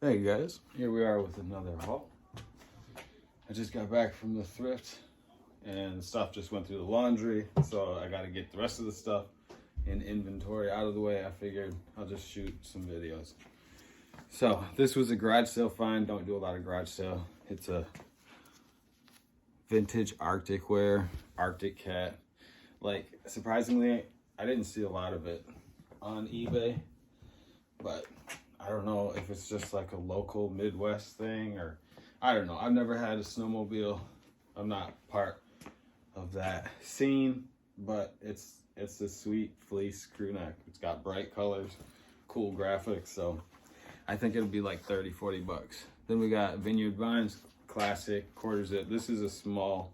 Hey guys, here we are with another haul. I just got back from the thrift and stuff just went through the laundry, so I got to get the rest of the stuff in inventory out of the way. I figured I'll just shoot some videos. So this was a garage sale find. Don't do a lot of garage sale. It's a vintage Arctic wear, Arctic cat. Like, surprisingly, I didn't see a lot of it on eBay, but I don't know if it's just like a local Midwest thing, or I don't know. I've never had a snowmobile. I'm not part of that scene, but it's a sweet fleece crew neck. It's got bright colors, cool graphics, so I think it'll be like 30-40 bucks. Then we got Vineyard Vines classic quarter zip. This is a small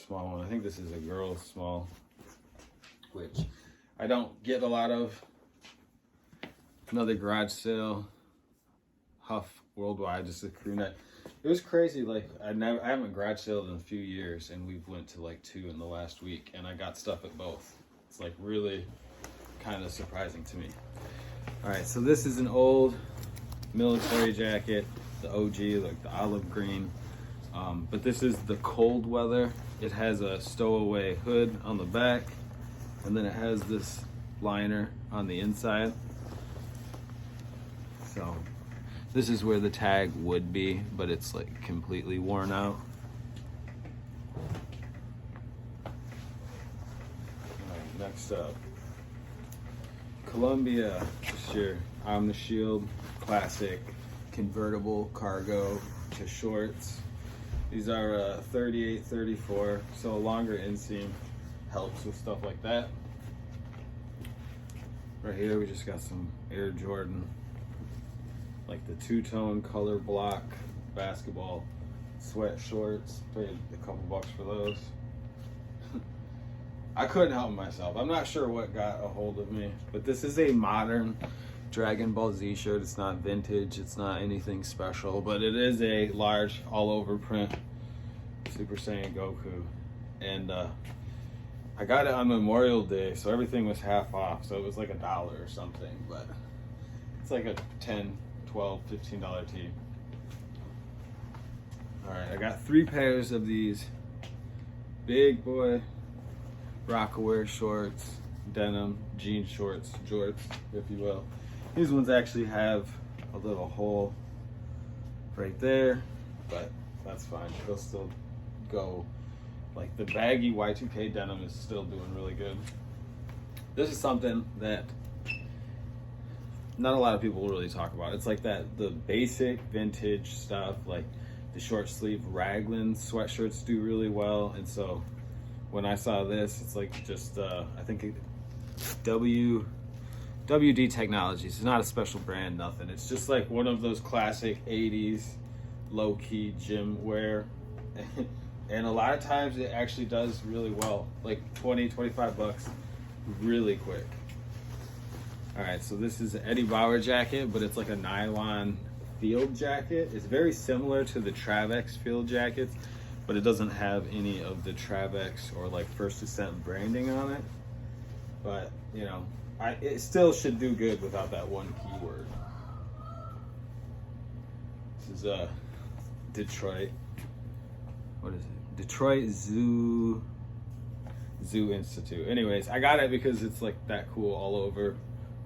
one. I think this is a girl's small, which I don't get a lot of. Another garage sale, Huff Worldwide, just a crew neck. It was crazy. Like I haven't garage saled in a few years, and we've went to like 2 in the last week, and I got stuff at both. It's like really kind of surprising to me. All right, so this is an old military jacket, the OG, like the olive green. But this is the cold weather. It has a stowaway hood on the back, and then it has this liner on the inside. So this is where the tag would be, but it's like completely worn out. All right, next up, Columbia, just your On the Shield classic convertible cargo to shorts. These are 38, 34, so a longer inseam helps with stuff like that. Right here we just got some Air Jordan, like the two-tone color block basketball sweat shorts. Paid a couple bucks for those. I couldn't help myself. I'm not sure what got a hold of me, but this is a modern Dragon Ball Z shirt. It's not vintage, it's not anything special, but it is a large all-over print Super Saiyan Goku. And I got it on Memorial Day, so everything was half off, so it was like $1 or something, but it's like a $10, $12, $15 tee. All right, I got 3 pairs of these big boy Rockaware shorts, denim, jean shorts, jorts, if you will. These ones actually have a little hole right there, but that's fine. They'll still go. Like the baggy Y2K denim is still doing really good. This is something that not a lot of people really talk about. It's like the basic vintage stuff, like the short sleeve raglan sweatshirts do really well. And so when I saw this, it's like just I think WD Technologies. It's not a special brand, nothing. It's just like one of those classic 80s low-key gym wear. And a lot of times it actually does really well, like 20, 25 bucks really quick. All right, so this is an Eddie Bauer jacket, but it's like a nylon field jacket. It's very similar to the Travex field jackets, but it doesn't have any of the Travex or like First Ascent branding on it. But, you know, it still should do good without that one keyword. This is Detroit. What is it? Detroit Zoo Institute. Anyways, I got it because it's like that cool all over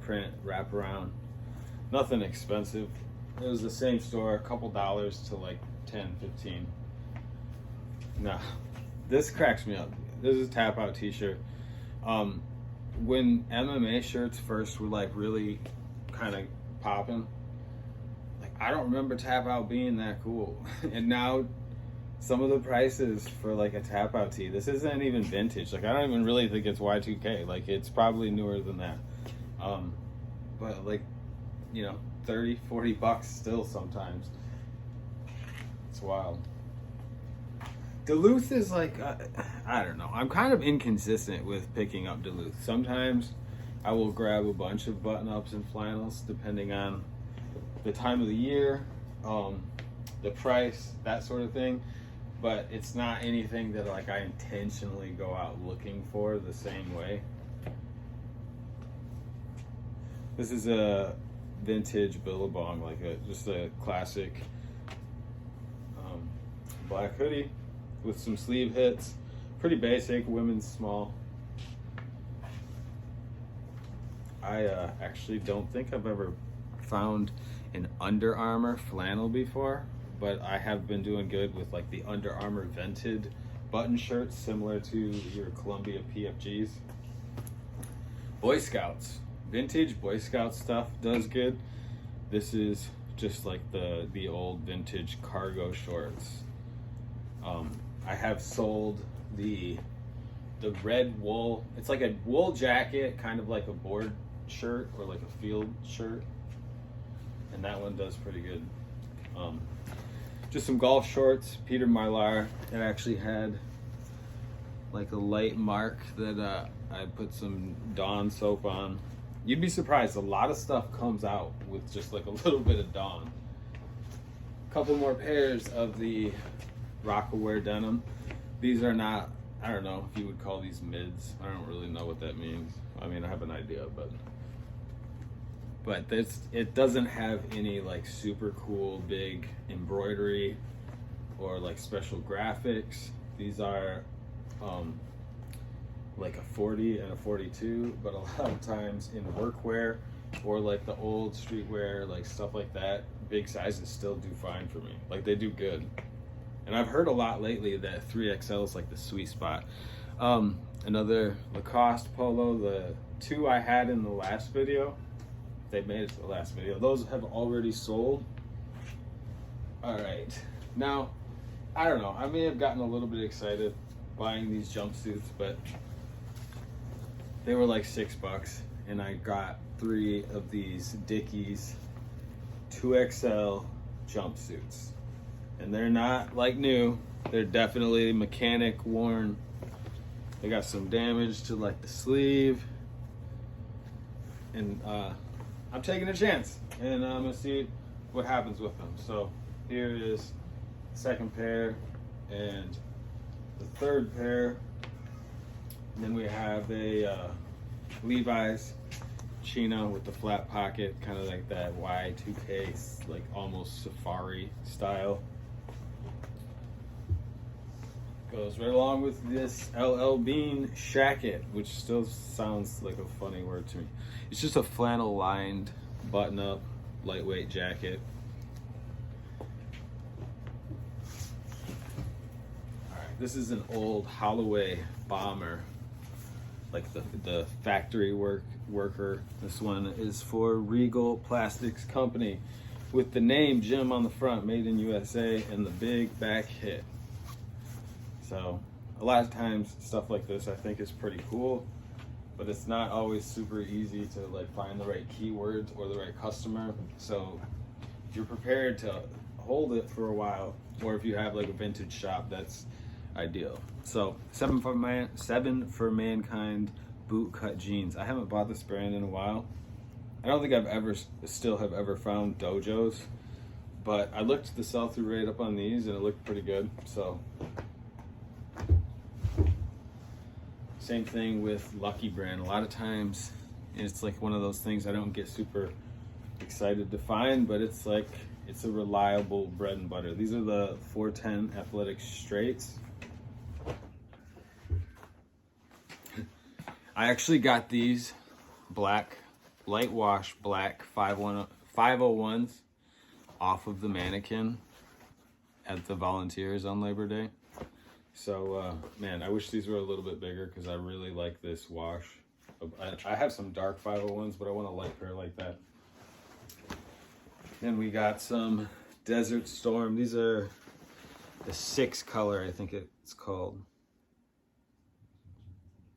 print wraparound. Nothing expensive. It was the same store, a couple dollars to like 10, 15. Nah, this cracks me up. This is a tap out t-shirt. When MMA shirts first were like really kind of popping, like I don't remember tap out being that cool. And now some of the prices for like a tap out tee, this isn't even vintage. Like I don't even really think it's Y2K. Like it's probably newer than that. But like, you know, 30, 40 bucks still sometimes. It's wild. Duluth is like, I don't know. I'm kind of inconsistent with picking up Duluth. Sometimes I will grab a bunch of button-ups and flannels depending on the time of the year, the price, that sort of thing. But it's not anything that like I intentionally go out looking for the same way. This is a vintage Billabong, like just a classic black hoodie with some sleeve hits. Pretty basic, women's small. I actually don't think I've ever found an Under Armour flannel before, but I have been doing good with like the Under Armour vented button shirts, similar to your Columbia PFGs. Boy Scouts, vintage Boy Scout stuff does good. This is just like the old vintage cargo shorts. I have sold the red wool. It's like a wool jacket, kind of like a board shirt or like a field shirt, and that one does pretty good. Just some golf shorts, Peter Mylar. It actually had like a light mark that I put some Dawn soap on. You'd be surprised, a lot of stuff comes out with just like a little bit of Dawn. A couple more pairs of the Rockaware denim. These are not, I don't know if you would call these mids. I don't really know what that means. I mean, I have an idea, but this, it doesn't have any like super cool big embroidery or like special graphics. These are like a 40 and a 42, but a lot of times in workwear or like the old streetwear, like stuff like that, big sizes still do fine for me. Like they do good. And I've heard a lot lately that 3XL is like the sweet spot. Another Lacoste polo, the two I had in the last video, they made it to the last video. Those have already sold. All right, now, I don't know, I may have gotten a little bit excited buying these jumpsuits, but they were like $6, and I got 3 of these Dickies 2XL jumpsuits. And they're not like new, they're definitely mechanic worn. They got some damage to like the sleeve, and I'm taking a chance, and I'm gonna see what happens with them. So here is the second pair and the third pair. And then we have a Levi's chino with the flat pocket, kind of like that Y2K, like almost safari style. Goes right along with this LL Bean shacket, which still sounds like a funny word to me. It's just a flannel lined button up lightweight jacket. Alright, this is an old Holloway bomber, like the factory worker. This one is for Regal Plastics Company with the name Jim on the front, made in USA, and the big back hit. So a lot of times stuff like this I think is pretty cool, but it's not always super easy to like find the right keywords or the right customer. So if you're prepared to hold it for a while, or if you have like a vintage shop, that's ideal. So 7 for Mankind boot cut jeans. I haven't bought this brand in a while. I don't think I've ever found Dojos, but I looked at the sell-through rate up on these and it looked pretty good. So same thing with Lucky Brand. A lot of times it's like one of those things I don't get super excited to find, but it's like, it's a reliable bread and butter. These are the 410 athletic straights. I actually got these black, light wash black 501s off of the mannequin at the Volunteers on Labor Day. So, man, I wish these were a little bit bigger because I really like this wash. I have some dark 501s, but I want a light pair like that. Then we got some Desert Storm. These are the 6 color, I think it's called.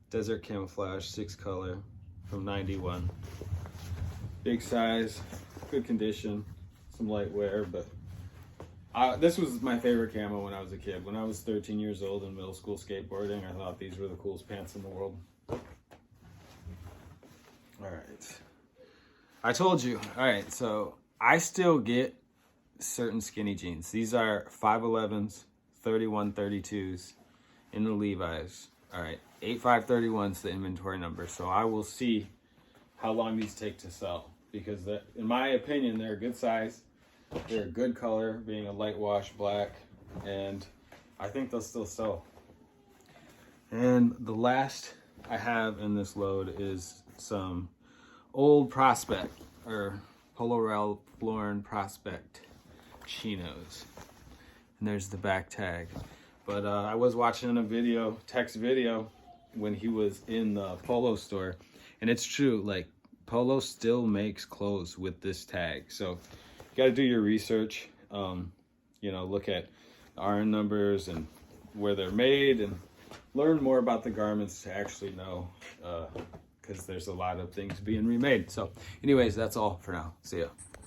Desert Camouflage 6 color from 91. Big size, good condition, some light wear, but this was my favorite camo when I was a kid. When I was 13 years old in middle school skateboarding, I thought these were the coolest pants in the world. All right. I told you. All right, so I still get certain skinny jeans. These are 511s, 3132s in the Levi's. All right, 8531 is the inventory number, so I will see how long these take to sell. because in my opinion, they're a good size. They're a good color, being a light wash black, and I think they'll still sell. And the last I have in this load is some old Prospect, or Polo Ralph Lauren Prospect chinos. And there's the back tag. But I was watching a video, Tech's video, when he was in the Polo store, and it's true, like, Polo still makes clothes with this tag. So you got to do your research, you know, look at the RN numbers and where they're made, and learn more about the garments to actually know, because there's a lot of things being remade. So anyways, that's all for now. See ya.